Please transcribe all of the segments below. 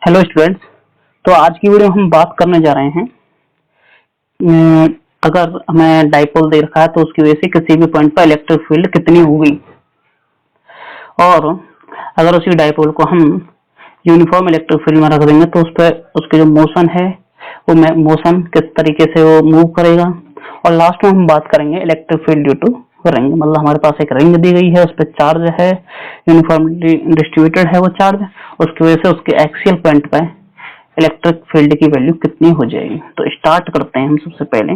Hello students. तो आज की वीडियो में हम बात करने जा रहे हैं अगर हमें डाइपोल दे रखा है तो उसकी वजह से किसी भी पॉइंट पर इलेक्ट्रिक फील्ड कितनी होगी, और अगर उसी डाइपोल को हम यूनिफॉर्म इलेक्ट्रिक फील्ड में रख देंगे तो उस पर उसकी जो मोशन है वो मोशन किस तरीके से वो मूव करेगा। और लास्ट में हम बात करेंगे electric field due to ring, मतलब हमारे पास एक रिंग दी गई है, उस पर चार्ज है, यूनिफॉर्मली डिस्ट्रीब्यूटेड है वो चार्ज, उसकी वजह से उसके एक्सियल पॉइंट पे इलेक्ट्रिक फील्ड की वैल्यू कितनी हो जाएगी। तो स्टार्ट करते हैं हम सबसे पहले।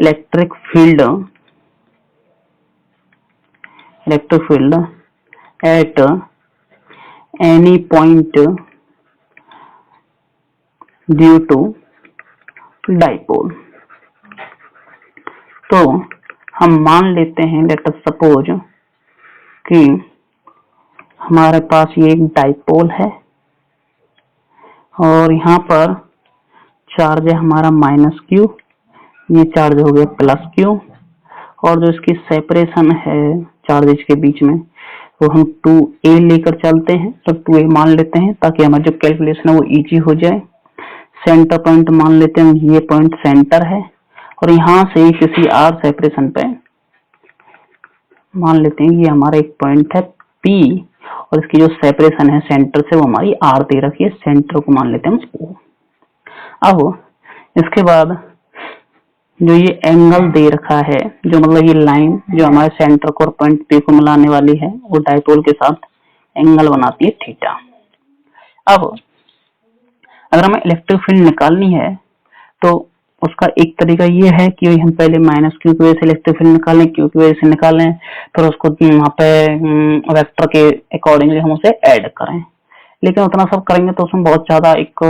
Electric field at any point due to dipole. तो हम मान लेते हैं, लेट अस सपोज कि हमारे पास ये एक डाइपोल है और यहाँ पर चार्ज है हमारा -q, ये चार्ज हो गया +q, और जो इसकी सेपरेशन है चार्जेस के बीच में वो हम 2a लेकर चलते हैं। तो 2a मान लेते हैं ताकि हमारी जो कैलकुलेशन है वो इजी हो जाए। सेंटर पॉइंट मान लेते हैं, ये पॉइंट सेंटर है और यहाँ से किसी r सेपरेशन पे मान लेते हैं ये हमारा एक पॉइंट है P, और इसकी जो सेपरेशन है सेंटर से वो हमारी r दे रखी है, सेंटर को मान लेते हैं हम O। अब इसके बाद जो ये एंगल दे रखा है, जो मतलब ये लाइन जो हमारे सेंटर को और पॉइंट P को मिलाने वाली है, वो डाइपोल के साथ एंगल बनाती है थीटा। अब अगर हमें इलेक्ट्रिक फील्ड निकालनी है तो उसका एक तरीका ये है कि हम पहले -q की वजह से इलेक्ट्रिक फील्ड निकालें, q की वजह से निकालें, फिर उसको वहाँ पे वेक्टर के अकॉर्डिंगली हम उसे ऐड करें। लेकिन उतना सब करेंगे तो उसमें बहुत ज्यादा एक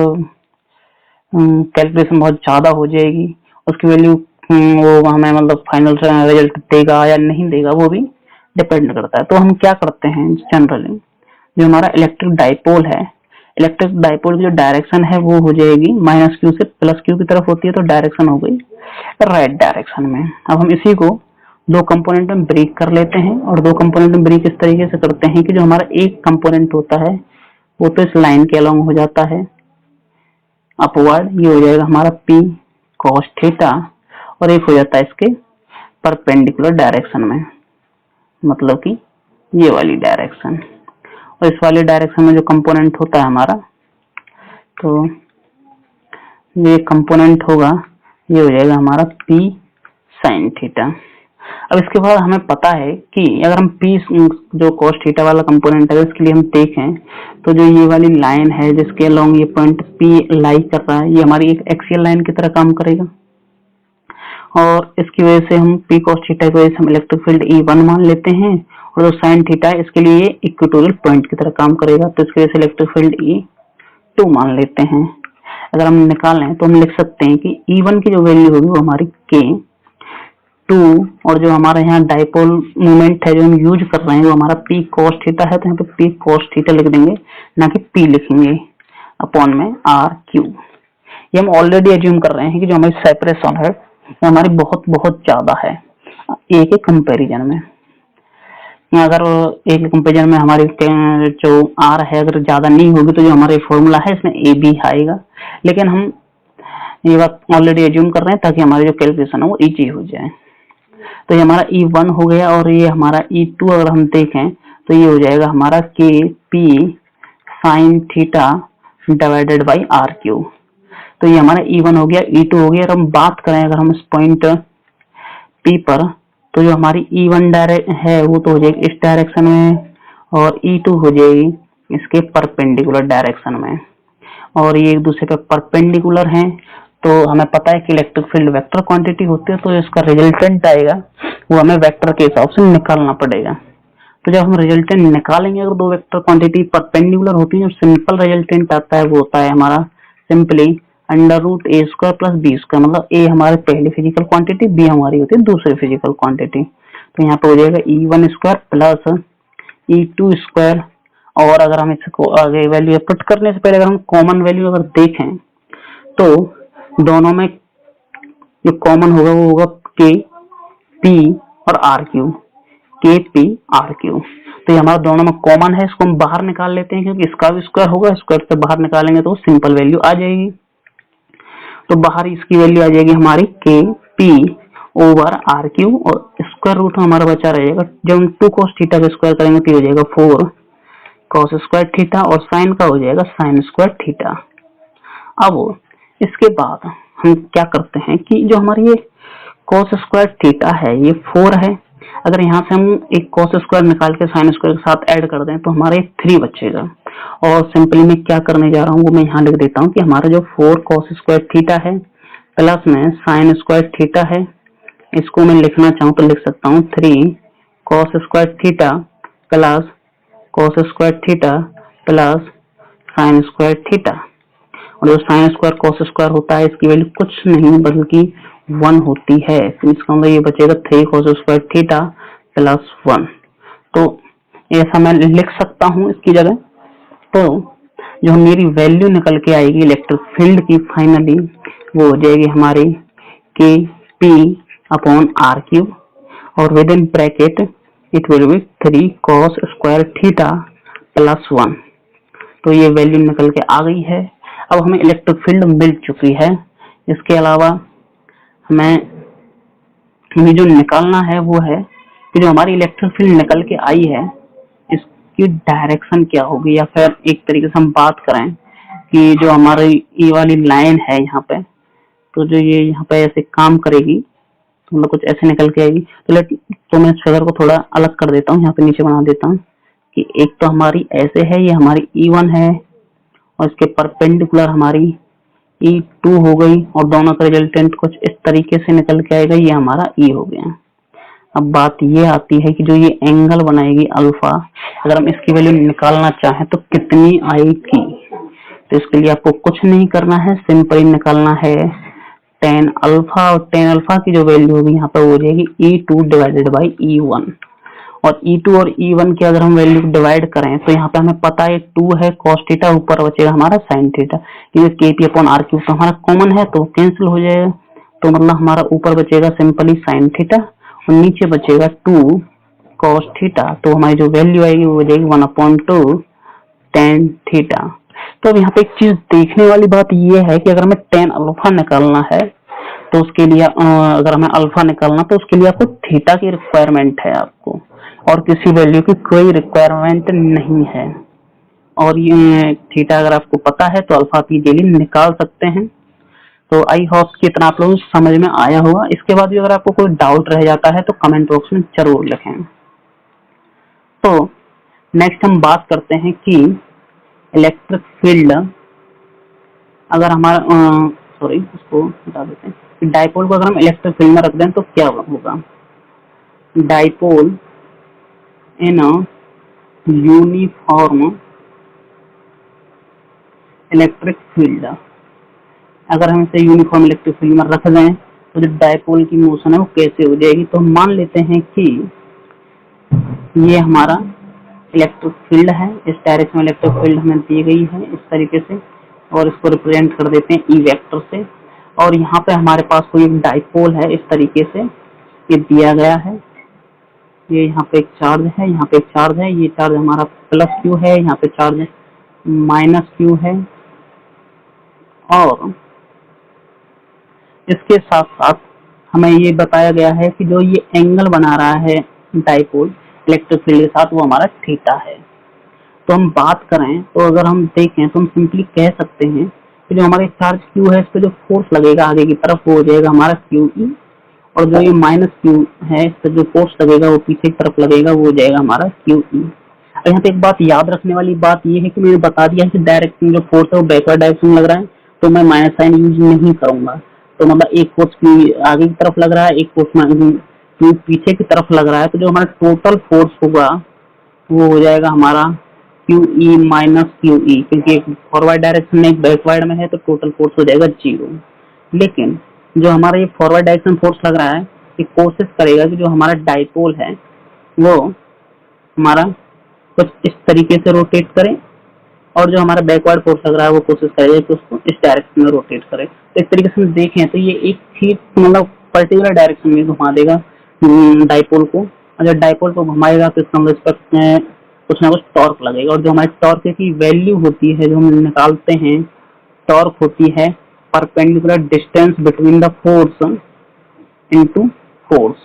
कैलकुलेशन बहुत ज्यादा हो जाएगी, उसकी वैल्यू वो हमें मतलब फाइनल रिजल्ट देगा या नहीं देगा वो भी डिपेंड करता है। तो हम क्या करते हैं जनरली, जो हमारा इलेक्ट्रिक डाइपोल है, इलेक्ट्रिक डाइपोल की जो डायरेक्शन है वो हो जाएगी -q से +q की तरफ होती है, तो डायरेक्शन हो गई राइट डायरेक्शन में। अब हम इसी को दो कंपोनेंट में ब्रेक कर लेते हैं, और दो कंपोनेंट में ब्रेक इस तरीके से करते हैं कि जो हमारा एक कंपोनेंट होता है वो तो इस लाइन के अलोंग हो जाता है अपवर्ड, ये हो जाएगा हमारा p cos थीटा, और एक हो जाता है इसके परपेंडिकुलर डायरेक्शन में, मतलब कि ये वाली डायरेक्शन। और इस वाली डायरेक्शन में जो कंपोनेंट होता है हमारा, तो ये कंपोनेंट होगा, ये हो जाएगा हमारा p sin थीटा। अब इसके बाद हमें पता है कि अगर हम p जो cos थीटा वाला कंपोनेंट है इसके लिए हम देखें तो जो ये वाली लाइन है जिसके अलोंग ये पॉइंट p लाई कर रहा है, ये हमारी एक एक्सियल लाइन की तरह काम करेगा, और इसकी वजह से हम p cos थीटा की वजह से हम इलेक्ट्रिक फील्ड E1 मान लेते हैं, और जो साइन थीटा है इसके लिए इक्वेटोरियल पॉइंट की तरह काम करेगा, तो इसकी वजह से इलेक्ट्रिक फील्ड E2 मान लेते हैं। अगर हम निकालें तो हम लिख सकते हैं कि E1 की जो वैल्यू होगी वो हमारी K2, और जो हमारा यहाँ डाइपोल मोमेंट है जो हम यूज कर रहे हैं वो हमारा p cos थीटा है, तो यहाँ पे p cos थीटा लिख देंगे, ना कि p लिखेंगे अपॉन में RQ। ये हम ऑलरेडी एज्यूम कर रहे हैं कि जो हमारी सेपरेशन है वो हमारी बहुत बहुत ज्यादा है ए के कंपैरिजन में। अगर ए के कंपैरिजन में हमारी जो आर है अगर ज्यादा नहीं होगी तो जो हमारा फॉर्मूला है इसमें ए भी आएगा, लेकिन हम ये बात ऑलरेडी एज्यूम कर रहे हैं ताकि हमारी जो कैलकुलेशन है वो इजी हो जाए। तो ये हमारा E1 हो गया, और ये हमारा E2 अगर हम देखें तो ये हो जाएगा हमारा KP sin theta divided by RQ। तो ये हमारा E1 हो गया, E2 हो गया। और हम बात करें अगर हम इस पॉइंट P पर, तो जो हमारी E1 डायरेक्ट है वो तो हो जाएगी इस डायरेक्शन में, और E2 हो जाएगी इसके परपेंडिकुलर डायरेक्शन में, और ये एक दूसरे पे परपेंडिकुलर हैं। तो हमें पता है कि इलेक्ट्रिक फील्ड वेक्टर क्वांटिटी होती है, तो इसका रिजल्टेंट आएगा वो हमें वेक्टर के हिसाब से निकालना पड़ेगा। तो जब हम रिजल्टेंट निकालेंगे अगर दो वेक्टर क्वांटिटी परपेंडिकुलर होती है, जो सिंपल रिजल्टेंट आता है वो होता है हमारा सिंपली √a² + b², मतलब a हमारी पहली फिजिकल क्वांटिटी, b हमारी होती है दूसरी फिजिकल क्वांटिटी। तो यहाँ पे हो जाएगा E1² + E2²। और अगर हम इसको आगे वैल्यू पुट करने से पहले अगर हम कॉमन वैल्यू अगर देखें तो दोनों में जो कॉमन होगा वो होगा K P और RQ, KP RQ। तो ये हमारा दोनों में कॉमन है, इसको हम बाहर निकाल लेते हैं क्योंकि इसका भी स्क्वायर होगा, स्क्वायर से बाहर निकालेंगे तो सिंपल वैल्यू आ जाएगी। तो बाहर इसकी वैल्यू आ जाएगी हमारी के पी ओवर आर क्यू और स्क्वायर रूट हमारा बचा रहेगा। जब हम 2 cos थीटा का स्क्वायर करेंगे तो हो जाएगा 4 cos स्क्वायर थीटा और साइन का हो जाएगा साइन स्क्वायर थीटा। अब इसके बाद हम क्या करते हैं कि जो हमारी ये cos स्क्वायर थीटा है ये 4 है, अगर यहाँ से हम एक cos स्क्वायर निकाल के साइन स्क्वायर के साथ ऐड कर दें तो हमारे 3 बचेगा। और सिंपली मैं क्या करने जा रहा हूँ वो मैं यहाँ लिख देता हूँ कि हमारा जो 4 cos स्क्वायर थीटा है प्लस में साइन स्क्वायर थीटा है, इसको मैं लिखना चाहूँ तो लिख सकता हूँ 3 cos square theta plus cos square theta plus sine square theta. और जो साइन स्क्वायर cos स्क्वायर होता है इसकी वैल्यू कुछ नहीं बल्कि 1 होती है, तो इसका मतलब ये बचेगा 3 cos स्क्वायर थीटा प्लस 1। तो ऐसा मैं लिख सकता हूँ इसकी जगह। तो जो मेरी वैल्यू निकल के आएगी इलेक्ट्रिक फील्ड की फाइनली वो हो जाएगी हमारी के पी अपॉन आर क्यूब और with in bracket it will be 3 cos square theta plus 1। तो ये वैल्यू निकल के आ गई है। अब हमें इलेक्ट्रिक फील्ड मिल चुकी है। इसके अलावा हमें जो निकालना है वो है कि जो हमारी इलेक्ट्रिक फील्ड निकल के आई है इसकी डायरेक्शन क्या होगी, या फिर एक तरीके से हम बात करें कि जो हमारी ये वाली लाइन है यहाँ पे, तो जो ये यहाँ पे ऐसे काम करेगी तो मतलब कुछ ऐसे निकल के आएगी। तो मैं इस फिगर को थोड़ा अलग कर देता हूँ, यहाँ पे नीचे बना देता हूँ कि एक तो हमारी ऐसे है, ये हमारी E1 है और इसके परपेंडिकुलर हमारी E2 हो गई और दोनों का रिजल्टेंट कुछ इस तरीके से निकल के आएगा, ये हमारा E हो गया। अब बात ये आती है कि जो ये एंगल बनाएगी अल्फा, अगर हम इसकी वैल्यू निकालना चाहें तो कितनी आएगी। तो इसके लिए आपको कुछ नहीं करना है, सिंपली निकालना है tan अल्फा और tan अल्फा की जो वैल्यू होगी यहाँ पर हो जाएगी E2 डिवाइडेड बाई E1। और E2 और E1 की अगर हम वैल्यू डिवाइड करें तो यहाँ पे हमें पता है 2 है cos थीटा, ऊपर बचेगा हमारा sin थीटा, ये kp अपॉन r क्यूब तो हमारा कॉमन है तो कैंसिल हो जाएगा। तो मतलब हमारा ऊपर बचेगा सिंपली sin थीटा और नीचे बचेगा 2 cos थीटा। तो हमारी जो वैल्यू आएगी वो हो जाएगी 1/2 tan थीटा। तो अब यहाँ पे एक चीज देखने वाली बात ये है कि अगर हमें tan अल्फा निकालना है तो उसके लिए अगर हमें अल्फा निकालना तो उसके लिए आपको थीटा की रिक्वायरमेंट है आपको, और किसी वैल्यू की कोई रिक्वायरमेंट नहीं है। और ये थीटा अगर आपको पता है तो अल्फा आप इजीली निकाल सकते हैं। तो आई होप कि इतना आप लोगों को समझ में आया होगा। इसके बाद भी अगर आपको कोई डाउट रह जाता है तो कमेंट बॉक्स में जरूर लिखें। तो नेक्स्ट हम बात करते हैं कि इलेक्ट्रिक फील्ड अगर हमारा उसको बता देते हैं, डाइपोल को अगर हम इलेक्ट्रिक फील्ड में रख दें तो क्या होगा। Dipole in uniform electric field, अगर हम इसे यूनिफॉर्म इलेक्ट्रिक फील्ड में रख दें तो जो डाइपोल की मोशन है वो कैसे हो जाएगी। तो मान लेते हैं कि ये हमारा इलेक्ट्रिक फील्ड है, इस डायरेक्शन में इलेक्ट्रिक फील्ड हमें दी गई है इस तरीके से, और इसको रिप्रेजेंट कर देते हैं ई वेक्टर से। और यहाँ पे हमारे पास कोई एक डाइपोल है, इस तरीके से ये दिया गया है, ये यहाँ पे एक चार्ज है, यहाँ पे एक चार्ज है, ये चार्ज हमारा प्लस क्यू है, यहाँ पे चार्ज माइनस क्यू है। और इसके साथ साथ हमें ये बताया गया है कि जो ये एंगल बना रहा है डाइपोल इलेक्ट्रिक फील्ड के साथ वो हमारा थीटा है। तो हम बात करें तो अगर हम देखें तो हम सिंपली कह सकते हैं कि जो हमारे चार्ज क्यू है इस पर जो फोर्स लगेगा आगे की तरफ वो हो जाएगा हमारा क्यू ई, और जो ये माइनस क्यू है इस पर जो फोर्स लगेगा वो पीछे की तरफ लगेगा वो हो जाएगा हमारा क्यू ई। यहाँ पे एक बात याद रखने वाली बात ये है कि मैंने बता दिया है कि डायरेक्ट जो फोर्स है वो बैकवर्ड डायरेक्शन में लग रहा है तो मैं माइनस साइन यूज नहीं करूंगा। तो मतलब एक फोर्स आगे की तरफ लग रहा है, एक फोर्स पीछे की तरफ लग रहा है, तो जो हमारा टोटल फोर्स होगा वो हो जाएगा हमारा Q E minus Q E, क्योंकि एक फॉरवर्ड डायरेक्शन में एक बैकवर्ड में है तो टोटल फोर्स हो जाएगा 0। लेकिन जो हमारा ये फॉरवर्ड डायरेक्शन फोर्स लग रहा है ये कोशिश करेगा कि जो हमारा डाइपोल है वो हमारा कुछ इस तरीके से रोटेट करे, और जो हमारा बैकवर्ड फोर्स लग रहा है वो कोशिश करेगा कि उसको इस डायरेक्शन में रोटेट करे। तो इस तरीके से देखें तो ये एक ही मतलब पर्टिकुलर डायरेक्शन में घुमा देगा डाइपोल को। अगर डाइपोल को घुमाएगा तो इसका मतलब कुछ ना कुछ टॉर्क लगेगा। और जो हमारी टॉर्क की वैल्यू होती है, जो हम निकालते हैं, टॉर्क होती है perpendicular distance between the force into force.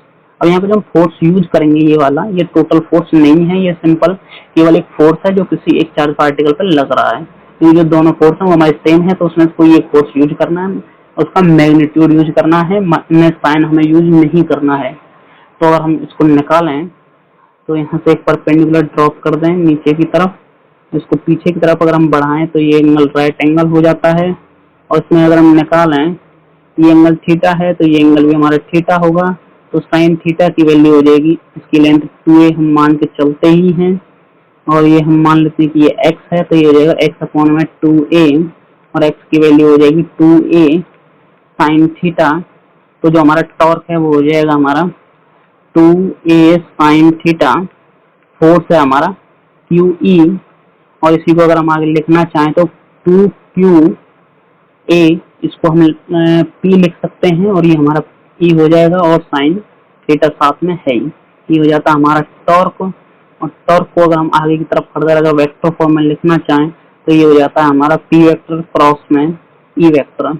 अब यहाँ पे जो हम फोर्स यूज करेंगे, ये वाला, ये टोटल फोर्स नहीं है, ये सिंपल केवल एक फोर्स है जो किसी एक चार्ज पार्टिकल पर लग रहा है। ये जो दोनों फोर्स है वो हमारे सेम है, तो उसमें कोई एक फोर्स यूज करना है, उसका मैग्नीट्यूड यूज करना है, साइन हमें यूज नहीं करना है। तो अगर हम इसको निकालें तो यहाँ से एक परपेंडिकुलर ड्रॉप कर दें नीचे की तरफ, इसको पीछे की तरफ अगर हम बढ़ाएं तो ये एंगल राइट एंगल हो जाता है। और इसमें अगर हम निकालें, ये एंगल थीटा है तो ये एंगल भी हमारा थीटा होगा, तो साइन थीटा की वैल्यू हो जाएगी, इसकी लेंथ 2a हम मान के चलते ही हैं, और ये हम मान लेते हैं कि ये x है, तो ये हो जाएगा x अपॉन में 2a, और x की वैल्यू हो जाएगी 2a साइन थीटा। तो जो हमारा टॉर्क है वो हो जाएगा हमारा 2a साइन थीटा, फोर्स है हमारा QE, और इसी को अगर हम आगे लिखना चाहें तो 2QA, इसको हम P लिख सकते हैं, और ये हमारा E हो जाएगा, और साइन थीटा साथ में है ही, ये हो जाता है हमारा टॉर्क। और टॉर्क को अगर हम आगे की तरफ फर्दर अगर वेक्टर फॉर्म में लिखना चाहें तो ये हो जाता है हमारा P वेक्टर क्रॉस में E वेक्टर।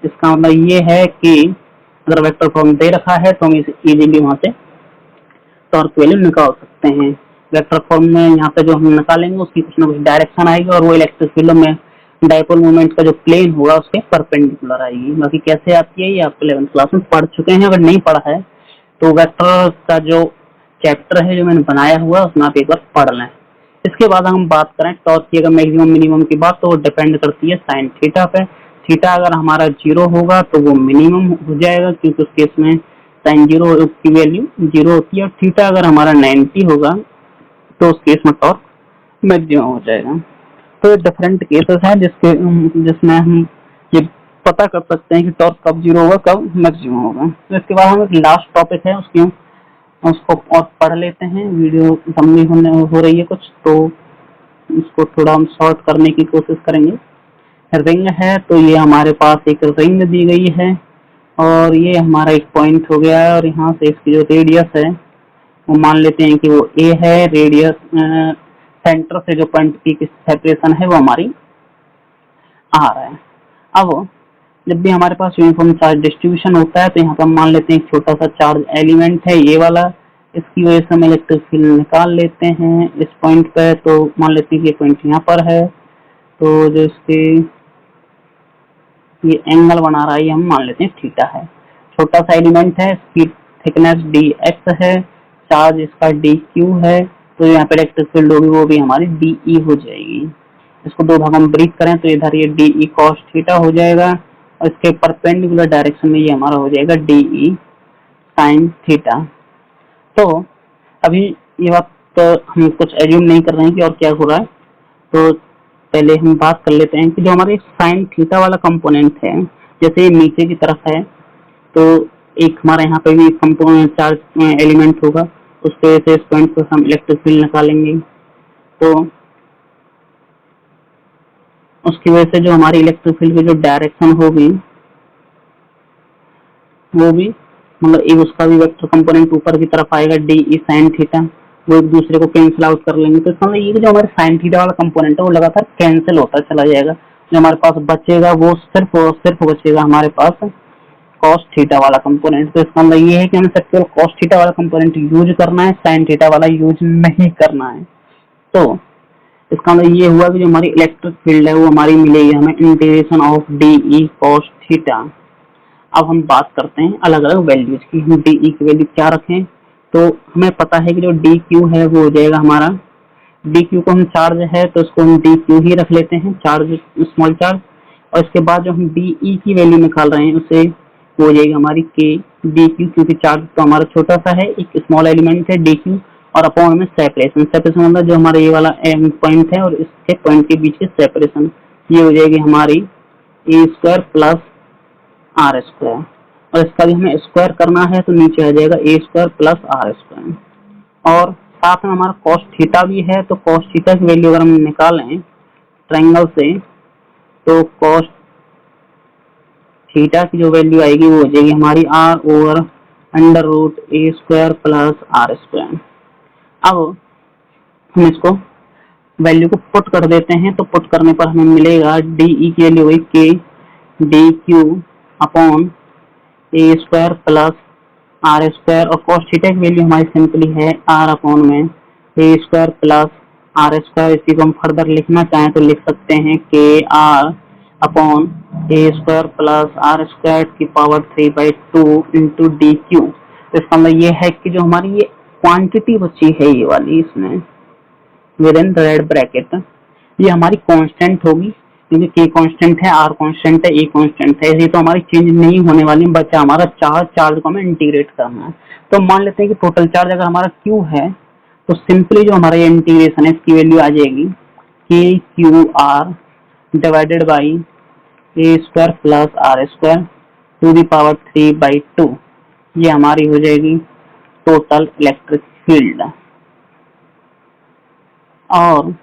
इसका मतलब ये है कि अगर वेक्टर फॉर्म दे रखा है तो हम इसे इजीली वहां से टॉर्क वैल्यू निकाल सकते हैं। वेक्टर फॉर्म में यहाँ पे जो हम निकालेंगे उसकी कुछ ना कुछ डायरेक्शन आएगी, और वो इलेक्ट्रिक फील्ड में डाइपोल मोमेंट का जो प्लेन होगा उसके परपेंडिकुलर आएगी। बाकी कैसे आती है ये आप 11th क्लास में पढ़ चुके हैं, अगर नहीं पढ़ा है तो वेक्टर का जो चैप्टर है जो मैंने बनाया हुआ है उसमें आप एक बार पढ़ लें। इसके बाद हम बात करें टॉर्क की अगर मैक्सिमम मिनिमम की बात, तो वो डिपेंड करती है साइन थीटा पे। थीटा अगर हमारा 0 होगा तो वो मिनिमम हो जाएगा, क्योंकि उस केस में साइन 0 की वैल्यू 0 होती है। और थीटा अगर हमारा 90 होगा तो उस केस में टॉर्क मैक्सिमम हो जाएगा। तो डिफरेंट केसेस हैं जिसमें हम ये पता कर सकते हैं कि टॉर्क कब 0 होगा, कब मैक्सिमम होगा। तो इसके बाद हम एक लास्ट टॉपिक है उसको और पढ़ लेते हैं। वीडियो लंबी हो रही है कुछ, तो इसको थोड़ा हम शॉर्ट करने की कोशिश करेंगे। रिंग है तो ये हमारे पास एक रिंग दी गई है, और ये हमारा एक पॉइंट हो गया है, और यहाँ से इसकी जो रेडियस है वो मान लेते हैं कि वो a है। रेडियस सेंटर से जो पॉइंट की सेपरेशन है वो हमारी r है। अब जब भी हमारे पास यूनिफॉर्म चार्ज डिस्ट्रीब्यूशन होता है तो यहाँ पर मान लेते हैं एक छोटा सा चार्ज एलिमेंट है ये वाला, इसकी वजह से हम इलेक्ट्रिक फील्ड निकाल लेते हैं इस पॉइंट पे। तो मान लेते हैं कि ये पॉइंट यहाँ पर है, तो जो इसके ये एंगल बना रहा है ये हम मान लेते हैं थीटा है। छोटा सा एलिमेंट है, इसकी थिकनेस dx है, चार्ज इसका dq है, तो यहाँ पे इलेक्ट्रिक फील्ड होगी वो भी हमारी de हो जाएगी। इसको दो भागों में ब्रेक करें तो इधर ये de cos थीटा हो जाएगा, और इसके परपेंडिकुलर डायरेक्शन में ये हमारा हो जाएगा de sin थीटा। तो अभी ये बात तो हम कुछ एज्यूम नहीं कर रहे हैं कि और क्या हो रहा है, तो पहले हम बात कर लेते हैं कि जो हमारे साइन थीटा वाला कंपोनेंट है, जैसे नीचे की तरफ है तो एक हमारा यहाँ पे भी कंपोनेंट चार्ज एलिमेंट होगा, उसके वजह से इस पॉइंट पर हम इलेक्ट्रिक फील्ड निकालेंगे। तो उसकी वजह से जो हमारी इलेक्ट्रिक फील्ड की जो डायरेक्शन होगी वो भी मतलब एक उसका भी वेक्टर कंपोनेंट ऊपर की तरफ आएगा डी साइन थीटा, वो एक दूसरे को कैंसिल आउट कर लेंगे। तो इसका मतलब ये जो हमारे साइन थीटा वाला कंपोनेंट है वो लगातार कैंसिल होता चला जाएगा। जो हमारे पास बचेगा वो सिर्फ और सिर्फ बचेगा हमारे पास कॉस थीटा वाला कंपोनेंट। तो इसका मतलब ये है कि हमें सिर्फ केवल कॉस थीटा वाला कंपोनेंट यूज करना है, साइन थीटा वाला यूज नहीं करना है। तो इसका मतलब ये हुआ कि जो हमारी इलेक्ट्रिक फील्ड है वो हमारी मिलेगी हमें integration of D cos theta. अब हम बात करते हैं अलग अलग वैल्यूज की, हम डी की वैल्यू क्या रखें। तो हमें पता है कि जो डी क्यू है वो हो जाएगा हमारा, डी क्यू को हम चार्ज है तो उसको हम डी क्यू ही रख लेते हैं, चार्ज स्मॉल चार्ज। और इसके बाद जो हम डी की वैल्यू निकाल रहे हैं उसे हो जाएगी हमारी के डी क्यू, क्योंकि चार्ज तो हमारा छोटा सा है, एक स्मॉल एलिमेंट है डी क्यू, और अपॉन में सेपरेशन। सेपरेशन मतलब जो हमारा ये वाला पॉइंट है और इसके पॉइंट के बीच की सेपरेशन, ये हो जाएगी हमारी ए स्क्वायर प्लस आर स्क्वायर। और इसका भी हमें स्क्वायर करना है तो नीचे आ जाएगा ए स्क्वायर प्लस आर स्क्वायर। और साथ में हमारा कॉस थीटा भी है, तो कॉस थीटा की वैल्यू अगर हम निकालें ट्रायंगल से तो कॉस थीटा की जो वैल्यू आएगी वो हो जाएगी हमारी R over under root A square plus R square. अब हम इसको वैल्यू को पुट कर देते हैं, तो पुट करने पर हमें मिलेगा डी की वैल्यू हुई K D Q upon A square plus R square, और कॉस थीटा की वैल्यू हमारी सिंपली है आर अपॉन में A square plus R square. इसी को हम फर्दर लिखना चाहें तो लिख सकते हैं K R upon A square plus R square की पावर 3/2 इंटू डी क्यू। तो इसका मतलब ये है कि जो हमारी ये क्वांटिटी बची है ये वाली, इसमें विद इन रेड ब्रैकेट, ये हमारी कांस्टेंट होगी, क्योंकि के कांस्टेंट है, आर कांस्टेंट है, ए कांस्टेंट है, ये तो हमारी चेंज नहीं होने वाली, बचा हमारा चार्ज को हमें इंटीग्रेट करना है। तो मान लेते हैं कि टोटल चार्ज अगर हमारा क्यू है, तो सिंपली जो हमारा ये इंटीग्रेशन है इसकी वैल्यू आ जाएगी K Q R divided by A square plus R square to the power 3/2। ये हमारी हो जाएगी टोटल इलेक्ट्रिक फील्ड। और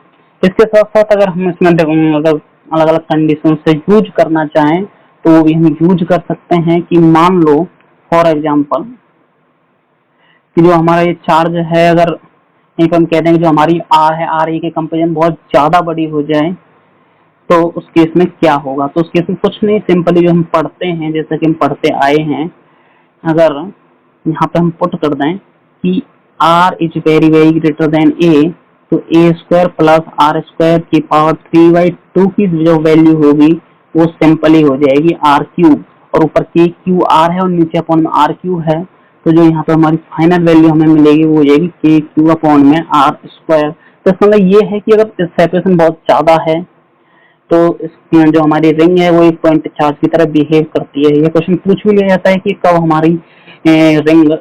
इसके साथ साथ अगर हम इसमें अगर अलग अलग कंडीशन से यूज करना चाहें तो वो भी हम यूज कर सकते हैं कि मान लो फॉर एग्जांपल कि जो हमारा ये चार्ज है, अगर यहीं पर हम कहते हैं कि जो हमारी आर है, आर ए के कंपेरिजन बहुत ज्यादा बड़ी हो जाए तो उस केस में क्या होगा। तो उस केस में कुछ नहीं, सिंपली जो हम पढ़ते हैं, जैसा कि हम पढ़ते आए हैं, अगर यहाँ पे हम पुट कर दें कि R is very very greater than A, तो A square plus R square की पावर 3/2 की जो वैल्यू होगी वो सिंपली हो जाएगी आर क्यूब, और ऊपर के क्यू आर है और नीचे अपॉन में आर क्यूब है। तो जो यहाँ पे हमारी फाइनल वैल्यू हमें मिलेगी वो हो जाएगी के क्यू अपॉन में आर स्क्वायर। तो इसका मतलब ये है कि अगर सेपरेशन बहुत ज्यादा है तो इसमें जो हमारी रिंग है वो एक पॉइंट चार्ज की तरह बिहेव करती है। ये क्वेश्चन पूछ भी लिया जाता है कि कब हमारी रिंग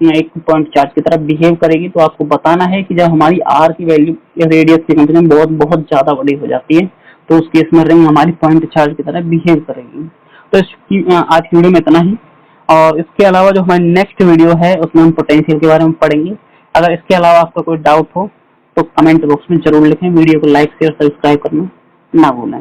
एक पॉइंट चार्ज की तरह बिहेव करेगी, तो आपको बताना है कि जब हमारी आर की वैल्यू रेडियस की कंपेरिजन बहुत बहुत ज्यादा बड़ी हो जाती है तो उस केस में रिंग हमारी पॉइंट चार्ज की तरह बिहेव करेगी। तो आज की वीडियो में इतना ही, और इसके अलावा जो हमारी नेक्स्ट वीडियो है उसमें हम पोटेंशियल के बारे में पढ़ेंगे। अगर इसके अलावा आपका कोई डाउट हो तो कमेंट बॉक्स में जरूर लिखें। वीडियो को लाइक शेयर सब्सक्राइब करना ना भूलें।